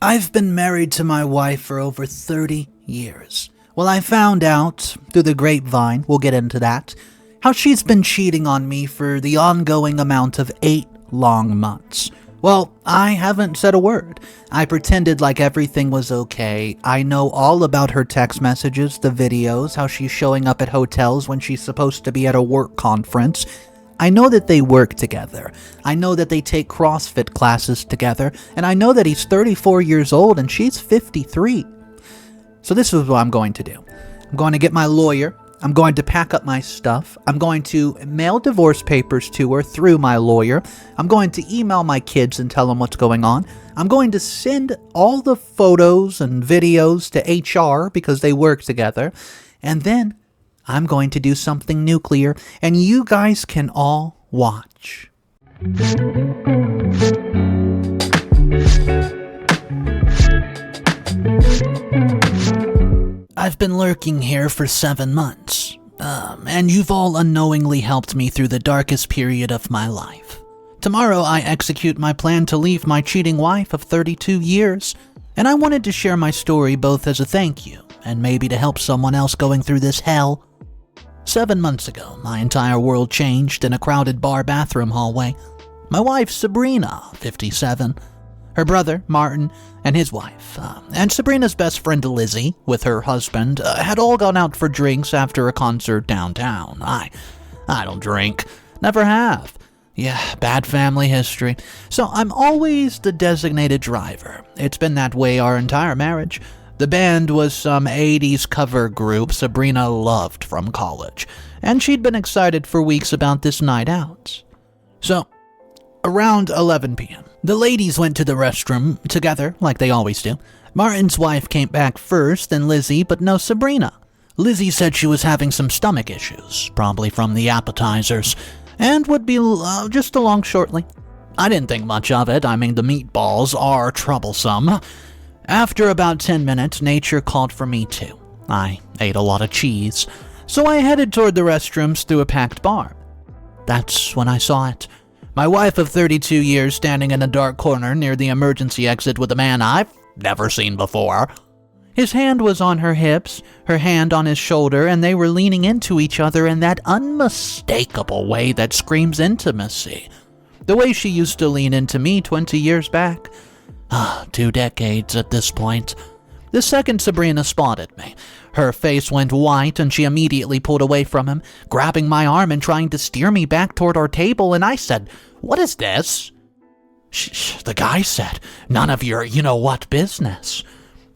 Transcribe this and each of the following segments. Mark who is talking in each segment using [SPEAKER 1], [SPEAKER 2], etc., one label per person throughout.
[SPEAKER 1] I've been married to my wife for over 30 years. Well, I found out, through the grapevine, we'll get into that, how she's been cheating on me for the ongoing amount of 8 long months. Well, I haven't said a word. I pretended like everything was okay. I know all about her text messages, the videos, how she's showing up at hotels when she's supposed to be at a work conference. I know that they work together. I know that they take CrossFit classes together. And I know that he's 34 years old and she's 53. So this is what I'm going to do. I'm going to get my lawyer. I'm going to pack up my stuff. I'm going to mail divorce papers to her through my lawyer. I'm going to email my kids and tell them what's going on. I'm going to send all the photos and videos to HR because they work together. And then I'm going to do something nuclear, and you guys can all watch. I've been lurking here for 7 months, and you've all unknowingly helped me through the darkest period of my life. Tomorrow I execute my plan to leave my cheating wife of 32 years, and I wanted to share my story both as a thank you and maybe to help someone else going through this hell. 7 months ago, my entire world changed in a crowded bar bathroom hallway. My wife, Sabrina, 57, her brother, Martin, and his wife, and Sabrina's best friend, Lizzie, with her husband, had all gone out for drinks after a concert downtown. I don't drink. Never have. Yeah, bad family history. So I'm always the designated driver. It's been that way our entire marriage. The band was some 80s cover group Sabrina loved from college, and she'd been excited for weeks about this night out. So, around 11 p.m., the ladies went to the restroom together, like they always do. Martin's wife came back first, then Lizzie, but no Sabrina. Lizzie said she was having some stomach issues, probably from the appetizers, and would be just along shortly. I didn't think much of it. I mean, the meatballs are troublesome. After about 10 minutes, nature called for me too. I ate a lot of cheese, so I headed toward the restrooms through a packed bar. That's when I saw it. My wife of 32 years standing in a dark corner near the emergency exit with a man I've never seen before. His hand was on her hips, her hand on his shoulder, and they were leaning into each other in that unmistakable way that screams intimacy. The way she used to lean into me 20 years back. 2 decades at this point. The second Sabrina spotted me, her face went white and she immediately pulled away from him, grabbing my arm and trying to steer me back toward our table, and I said, "What is this?" The guy said, "None of your you-know-what business."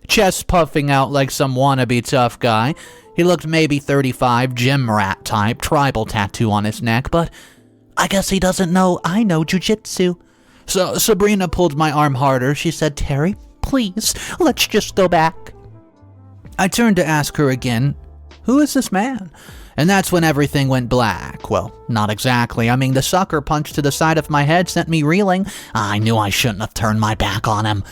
[SPEAKER 1] Chest puffing out like some wannabe tough guy. He looked maybe 35, gym rat type, tribal tattoo on his neck, but I guess he doesn't know I know jujitsu. So Sabrina pulled my arm harder. She said, "Terry, please, let's just go back." I turned to ask her again, "Who is this man?" And that's when everything went black. Well, not exactly. I mean, the sucker punch to the side of my head sent me reeling. I knew I shouldn't have turned my back on him.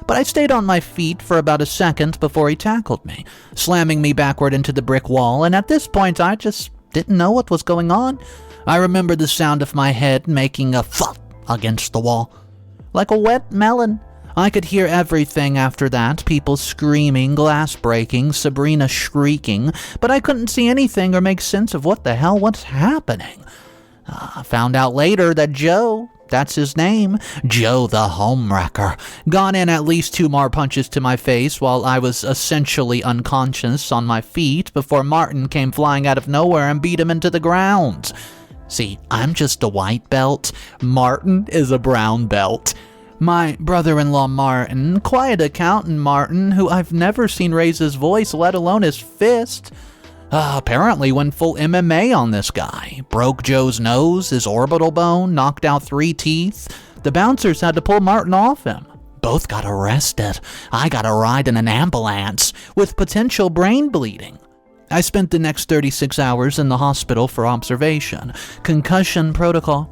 [SPEAKER 1] But I stayed on my feet for about a second before he tackled me, slamming me backward into the brick wall, and at this point I just didn't know what was going on. I remember the sound of my head making a thud against the wall. Like a wet melon. I could hear everything after that, people screaming, glass breaking, Sabrina shrieking, but I couldn't see anything or make sense of what the hell was happening. I found out later that Joe, that's his name, Joe the homewrecker, got in at least 2 more punches to my face while I was essentially unconscious on my feet before Martin came flying out of nowhere and beat him into the ground. See, I'm just a white belt. Martin is a brown belt. My brother-in-law Martin, quiet accountant Martin, who I've never seen raise his voice, let alone his fist, apparently went full MMA on this guy. Broke Joe's nose, his orbital bone, knocked out 3 teeth. The bouncers had to pull Martin off him. Both got arrested. I got a ride in an ambulance with potential brain bleeding. I spent the next 36 hours in the hospital for observation, concussion protocol.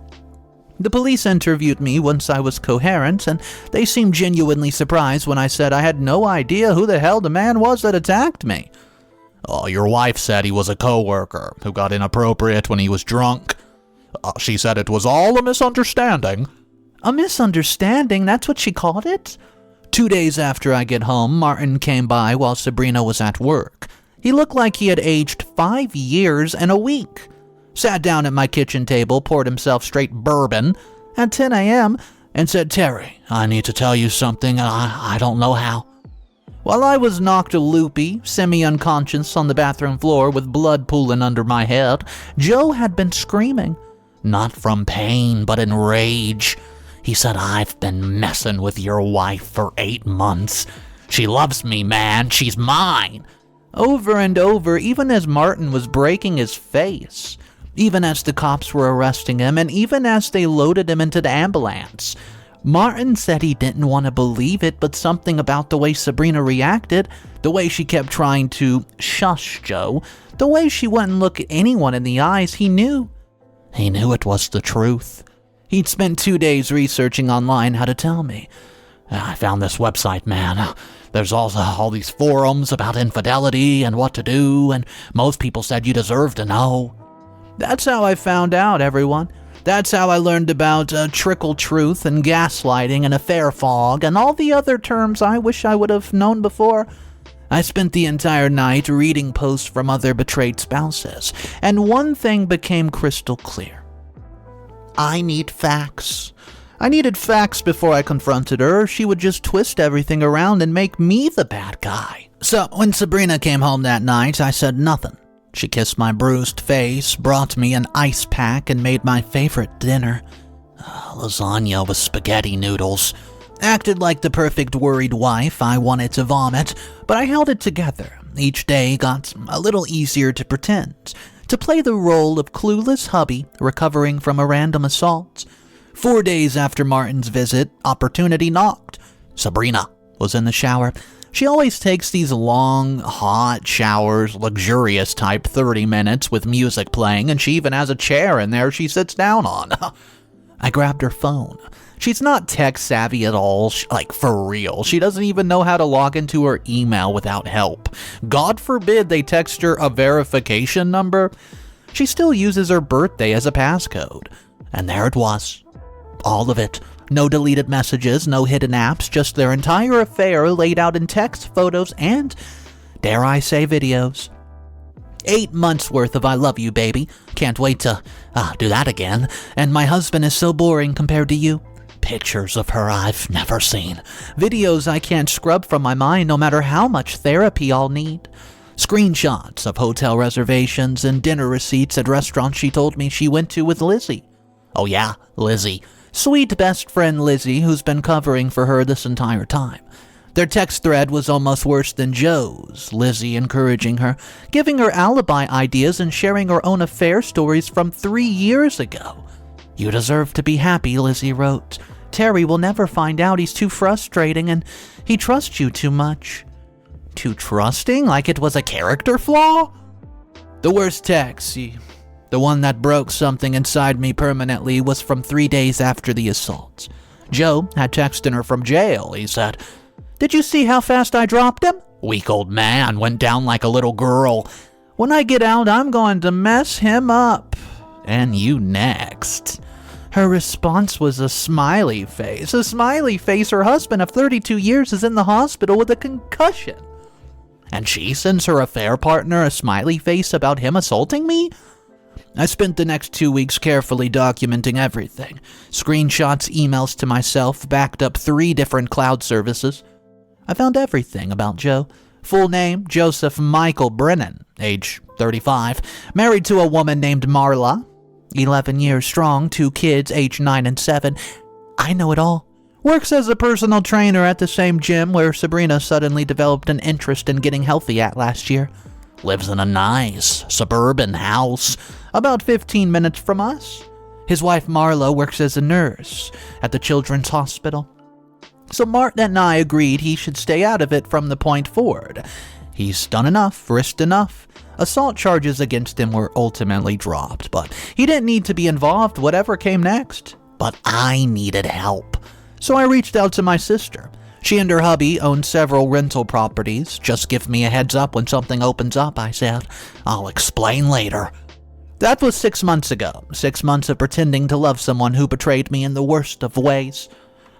[SPEAKER 1] The police interviewed me once I was coherent, and they seemed genuinely surprised when I said I had no idea who the hell the man was that attacked me. "Oh, your wife said he was a coworker who got inappropriate when he was drunk. She said it was all a misunderstanding." "A misunderstanding? That's what she called it?" 2 days after I get home, Martin came by while Sabrina was at work. He looked like he had aged 5 years and a week. Sat down at my kitchen table, poured himself straight bourbon at 10 a.m. and said, "Terry, I need to tell you something, and I don't know how." While I was knocked loopy, semi-unconscious on the bathroom floor with blood pooling under my head, Joe had been screaming. Not from pain, but in rage. He said, "I've been messing with your wife for 8 months. She loves me, man. She's mine." Over and over, even as Martin was breaking his face. Even as the cops were arresting him, and even as they loaded him into the ambulance. Martin said he didn't want to believe it, but something about the way Sabrina reacted, the way she kept trying to shush Joe, the way she wouldn't look at anyone in the eyes, he knew. He knew it was the truth. He'd spent 2 days researching online how to tell me. "I found this website, man. There's also all these forums about infidelity and what to do, and most people said you deserve to know." That's how I found out, everyone. That's how I learned about trickle truth and gaslighting and affair fog and all the other terms I wish I would have known before. I spent the entire night reading posts from other betrayed spouses, and one thing became crystal clear. I need facts. I needed facts before I confronted her, or she would just twist everything around and make me the bad guy. So when Sabrina came home that night, I said nothing. She kissed my bruised face, brought me an ice pack, and made my favorite dinner. Lasagna with spaghetti noodles. Acted like the perfect worried wife. I wanted to vomit, but I held it together. Each day got a little easier to pretend. To play the role of clueless hubby recovering from a random assault. 4 days after Martin's visit, opportunity knocked. Sabrina was in the shower. She always takes these long, hot showers, luxurious type 30 minutes with music playing, and she even has a chair in there she sits down on. I grabbed her phone. She's not tech savvy at all, like for real. She doesn't even know how to log into her email without help. God forbid they text her a verification number. She still uses her birthday as a passcode. And there it was. All of it. No deleted messages, no hidden apps, just their entire affair laid out in text, photos, and, dare I say, videos. 8 months worth of "I love you, baby. Can't wait to do that again. And my husband is so boring compared to you." Pictures of her I've never seen. Videos I can't scrub from my mind no matter how much therapy I'll need. Screenshots of hotel reservations and dinner receipts at restaurants she told me she went to with Lizzie. Oh yeah, Lizzie. Sweet best friend Lizzie, who's been covering for her this entire time. Their text thread was almost worse than Joe's, Lizzie encouraging her, giving her alibi ideas and sharing her own affair stories from 3 years ago. "You deserve to be happy," Lizzie wrote. "Terry will never find out. He's too frustrating and he trusts you too much." Too trusting? Like it was a character flaw? The worst text, the one that broke something inside me permanently, was from 3 days after the assault. Joe had texted her from jail. He said, "Did you see how fast I dropped him? Weak old man, went down like a little girl. When I get out, I'm going to mess him up. And you next." Her response was a smiley face. A smiley face. Her husband of 32 years is in the hospital with a concussion. And she sends her affair partner a smiley face about him assaulting me? I spent the next 2 weeks carefully documenting everything. Screenshots, emails to myself, backed up 3 different cloud services. I found everything about Joe. Full name, Joseph Michael Brennan, age 35, married to a woman named Marla, 11 years strong, 2 kids, age 9 and 7. I know it all. Works as a personal trainer at the same gym where Sabrina suddenly developed an interest in getting healthy at last year. Lives in a nice suburban house, about 15 minutes from us. His wife Marla works as a nurse at the Children's Hospital. So Martin and I agreed he should stay out of it from the point forward. He's done enough, risked enough. Assault charges against him were ultimately dropped, but he didn't need to be involved whatever came next. But I needed help. So I reached out to my sister. She and her hubby own several rental properties. "Just give me a heads up when something opens up," I said. "I'll explain later." That was 6 months ago. 6 months of pretending to love someone who betrayed me in the worst of ways.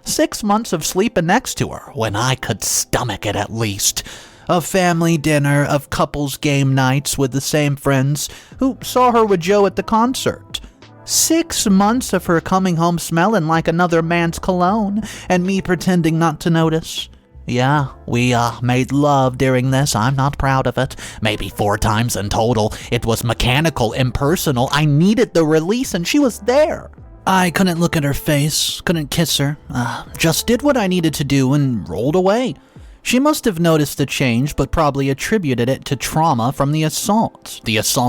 [SPEAKER 1] 6 months of sleeping next to her when I could stomach it at least. A family dinner of couples game nights with the same friends who saw her with Joe at the concert. 6 months of her coming home smelling like another man's cologne and me pretending not to notice. Yeah, we made love during this. I'm not proud of it. Maybe 4 times in total. It was mechanical, impersonal. I needed the release and she was there. I couldn't look at her face, couldn't kiss her. Just did what I needed to do and rolled away. She must have noticed the change, but probably attributed it to trauma from the assault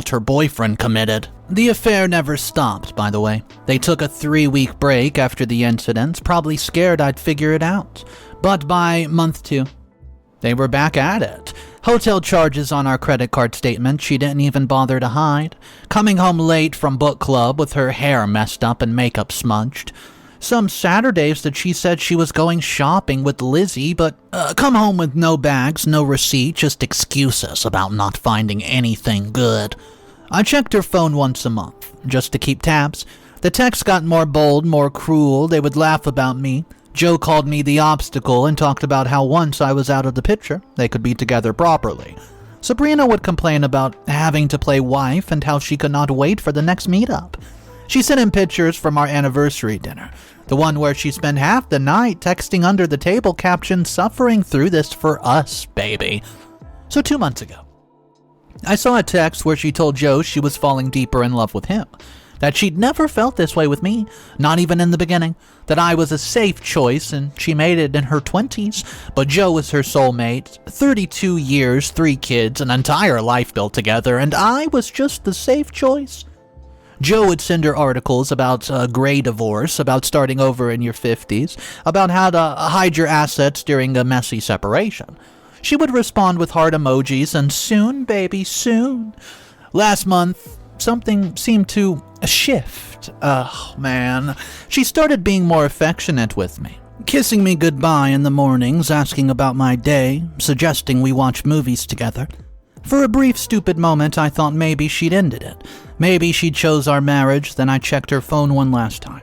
[SPEAKER 1] her boyfriend committed. The affair never stopped, by the way. They took a 3-week break after the incident, probably scared I'd figure it out. But by month 2, they were back at it. Hotel charges on our credit card statement she didn't even bother to hide. Coming home late from book club with her hair messed up and makeup smudged. Some Saturdays that she said she was going shopping with Lizzie, but come home with no bags, no receipt, just excuses about not finding anything good. I checked her phone once a month, just to keep tabs. The texts got more bold, more cruel. They would laugh about me. Joe called me the obstacle and talked about how once I was out of the picture, they could be together properly. Sabrina would complain about having to play wife and how she could not wait for the next meetup. She sent him pictures from our anniversary dinner, the one where she spent half the night texting under the table captioned, "Suffering through this for us, baby." So 2 months ago, I saw a text where she told Joe she was falling deeper in love with him, that she'd never felt this way with me, not even in the beginning, that I was a safe choice and she made it in her 20s, but Joe was her soulmate, 32 years, 3 kids, an entire life built together, and I was just the safe choice. Joe would send her articles about a gray divorce, about starting over in your 50s, about how to hide your assets during a messy separation. She would respond with heart emojis and soon, baby, soon. Last month, something seemed to shift. Oh, man. She started being more affectionate with me, kissing me goodbye in the mornings, asking about my day, suggesting we watch movies together. For a brief, stupid moment, I thought maybe she'd ended it. Maybe she chose our marriage, then I checked her phone one last time.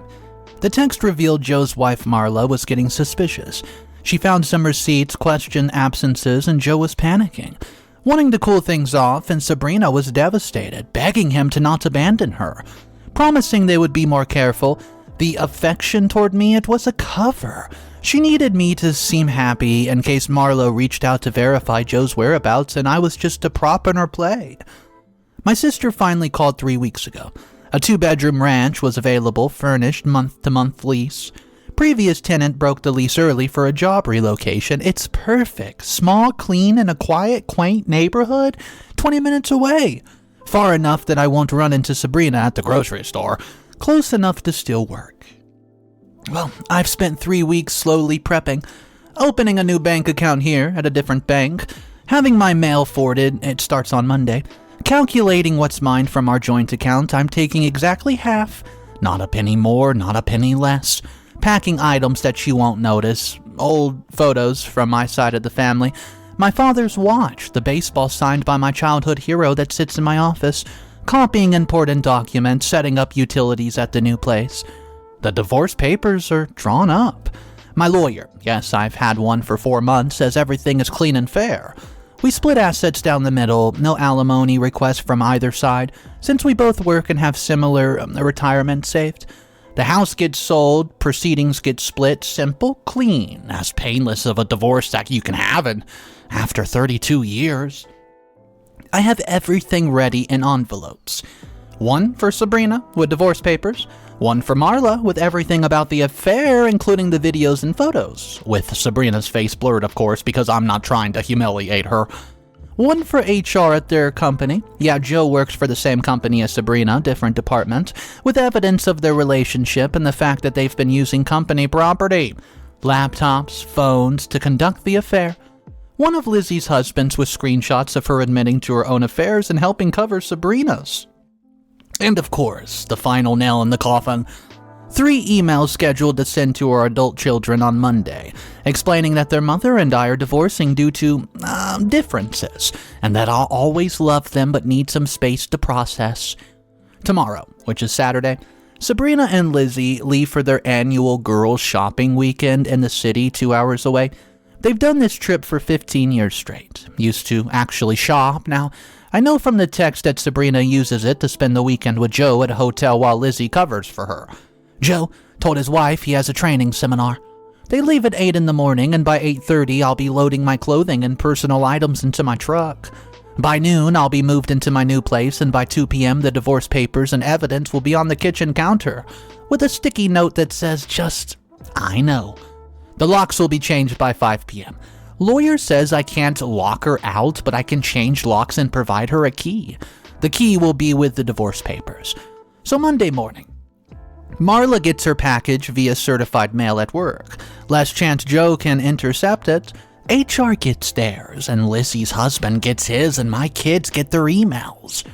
[SPEAKER 1] The text revealed Joe's wife, Marla, was getting suspicious. She found some receipts, questioned absences, and Joe was panicking, wanting to cool things off, and Sabrina was devastated, begging him to not abandon her, promising they would be more careful. The affection toward me, it was a cover. She needed me to seem happy in case Marlo reached out to verify Joe's whereabouts and I was just a prop in her play. My sister finally called 3 weeks ago. A 2-bedroom ranch was available, furnished, month-to-month lease. Previous tenant broke the lease early for a job relocation. It's perfect. Small, clean, and a quiet, quaint neighborhood 20 minutes away. Far enough that I won't run into Sabrina at the grocery store. Close enough to still work. Well, I've spent 3 weeks slowly prepping, opening a new bank account here at a different bank, having my mail forwarded, it starts on Monday, calculating what's mine from our joint account. I'm taking exactly half, not a penny more, not a penny less, packing items that she won't notice, old photos from my side of the family, my father's watch, the baseball signed by my childhood hero that sits in my office, copying important documents, setting up utilities at the new place. The divorce papers are drawn up. My lawyer, yes, I've had one for 4 months, says everything is clean and fair. We split assets down the middle, no alimony requests from either side, since we both work and have similar retirement saved. The house gets sold, proceedings get split, simple, clean, as painless of a divorce that you can have in after 32 years. I have everything ready in envelopes. One for Sabrina with divorce papers, one for Marla with everything about the affair, including the videos and photos, with Sabrina's face blurred, of course, because I'm not trying to humiliate her. One for HR at their company. Yeah, Joe works for the same company as Sabrina, different department, with evidence of their relationship and the fact that they've been using company property, laptops, phones, to conduct the affair. One of Lizzie's husbands with screenshots of her admitting to her own affairs and helping cover Sabrina's. And of course, the final nail in the coffin, 3 emails scheduled to send to our adult children on Monday, explaining that their mother and I are divorcing due to differences, and that I'll always love them but need some space to process. Tomorrow, which is Saturday, Sabrina and Lizzie leave for their annual girls' shopping weekend in the city 2 hours away. They've done this trip for 15 years straight. Used to actually shop. Now, I know from the text that Sabrina uses it to spend the weekend with Joe at a hotel while Lizzie covers for her. Joe told his wife he has a training seminar. They leave at 8 in the morning, and by 8:30 I'll be loading my clothing and personal items into my truck. By noon, I'll be moved into my new place, and by 2 p.m. the divorce papers and evidence will be on the kitchen counter, with a sticky note that says just, I know. The locks will be changed by 5 p.m. Lawyer says I can't lock her out, but I can change locks and provide her a key. The key will be with the divorce papers. So Monday morning, Marla gets her package via certified mail at work. Last chance Joe can intercept it. HR gets theirs, and Lizzie's husband gets his, and my kids get their emails.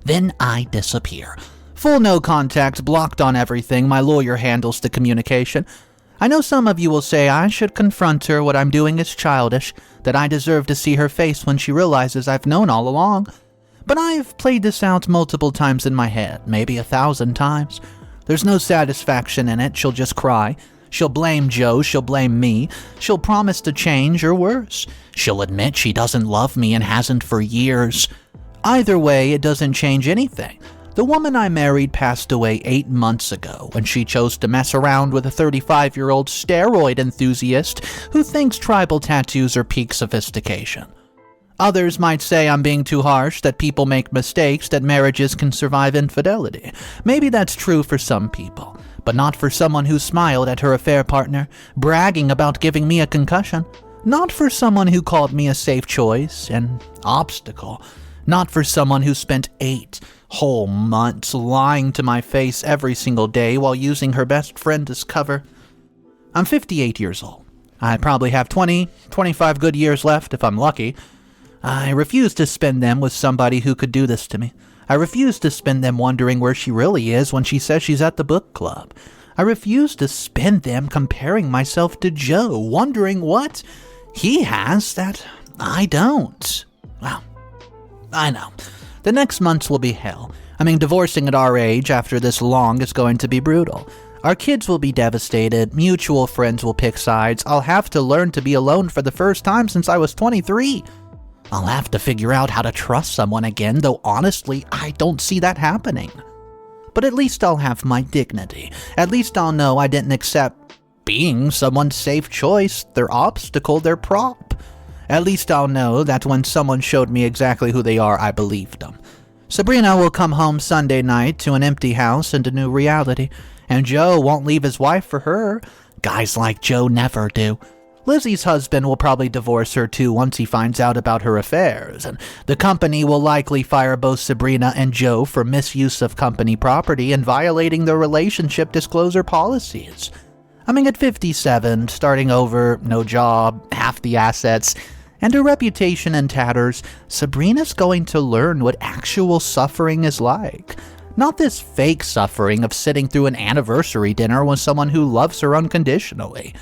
[SPEAKER 1] Then I disappear. Full no contact, blocked on everything. My lawyer handles the communication. I know some of you will say I should confront her, what I'm doing is childish, that I deserve to see her face when she realizes I've known all along. But I've played this out multiple times in my head, maybe 1,000 times. There's no satisfaction in it. She'll just cry. She'll blame Joe, she'll blame me, she'll promise to change, or worse, she'll admit she doesn't love me and hasn't for years. Either way, it doesn't change anything. The woman I married passed away 8 months ago when she chose to mess around with a 35-year-old steroid enthusiast who thinks tribal tattoos are peak sophistication. Others might say I'm being too harsh, that people make mistakes, that marriages can survive infidelity. Maybe that's true for some people, but not for someone who smiled at her affair partner, bragging about giving me a concussion. Not for someone who called me a safe choice, an obstacle. Not for someone who spent 8 whole months lying to my face every single day while using her best friend as cover. I'm 58 years old. I probably have 25 good years left if I'm lucky. I refuse to spend them with somebody who could do this to me. I refuse to spend them wondering where she really is when she says she's at the book club. I refuse to spend them comparing myself to Joe, wondering what he has that I don't. Well, I know. The next months will be hell. I mean, divorcing at our age after this long is going to be brutal. Our kids will be devastated. Mutual friends will pick sides. I'll have to learn to be alone for the first time since I was 23. I'll have to figure out how to trust someone again, though honestly, I don't see that happening. But at least I'll have my dignity. At least I'll know I didn't accept being someone's safe choice, their obstacle, their prop. At least I'll know that when someone showed me exactly who they are, I believed them. Sabrina will come home Sunday night to an empty house and a new reality, and Joe won't leave his wife for her. Guys like Joe never do. Lizzie's husband will probably divorce her too once he finds out about her affairs, and the company will likely fire both Sabrina and Joe for misuse of company property and violating their relationship disclosure policies. I mean, at 57, starting over, no job, half the assets, and her reputation in tatters, Sabrina's going to learn what actual suffering is like. Not this fake suffering of sitting through an anniversary dinner with someone who loves her unconditionally.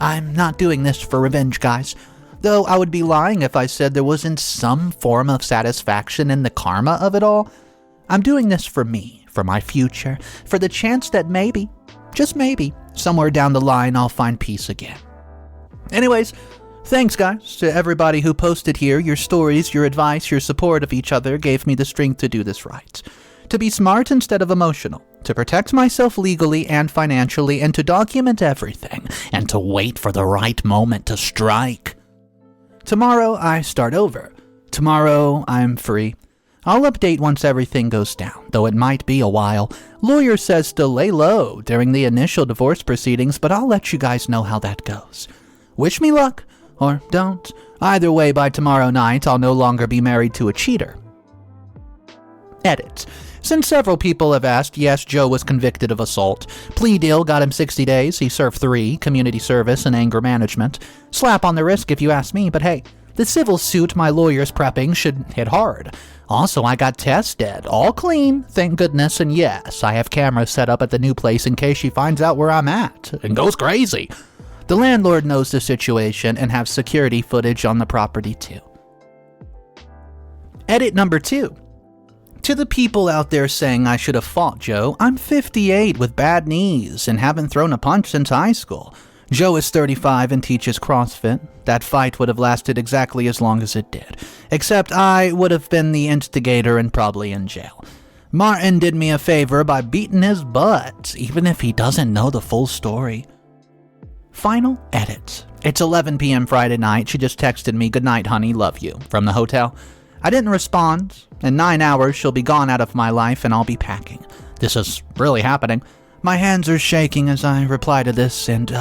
[SPEAKER 1] I'm not doing this for revenge, guys, though I would be lying if I said there wasn't some form of satisfaction in the karma of it all. I'm doing this for me, for my future, for the chance that maybe, just maybe, somewhere down the line I'll find peace again. Anyways, thanks guys to everybody who posted here. Your stories, your advice, your support of each other gave me the strength to do this right. To be smart instead of emotional, to protect myself legally and financially, and to document everything, and to wait for the right moment to strike. Tomorrow I start over. Tomorrow I'm free. I'll update once everything goes down, though it might be a while. Lawyer says to lay low during the initial divorce proceedings, but I'll let you guys know how that goes. Wish me luck, or don't. Either way, by tomorrow night, I'll no longer be married to a cheater. Edit. Since several people have asked, yes, Joe was convicted of assault. Plea deal got him 60 days. He served 3, community service and anger management. Slap on the wrist if you ask me, but hey, the civil suit my lawyer's prepping should hit hard. Also, I got tested. All clean, thank goodness, and yes, I have cameras set up at the new place in case she finds out where I'm at and goes crazy. The landlord knows the situation and have security footage on the property too. Edit number 2. To the people out there saying I should have fought Joe, I'm 58 with bad knees and haven't thrown a punch since high school. Joe is 35 and teaches CrossFit. That fight would have lasted exactly as long as it did, except I would have been the instigator and probably in jail. Martin did me a favor by beating his butt, even if he doesn't know the full story. Final edit. It's 11 p.m. Friday night. She just texted me, "Good night, honey, love you," from the hotel. I didn't respond. In 9 hours, she'll be gone out of my life and I'll be packing. This is really happening. My hands are shaking as I reply to this, and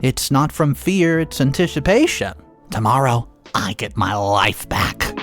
[SPEAKER 1] it's not from fear, it's anticipation. Tomorrow, I get my life back.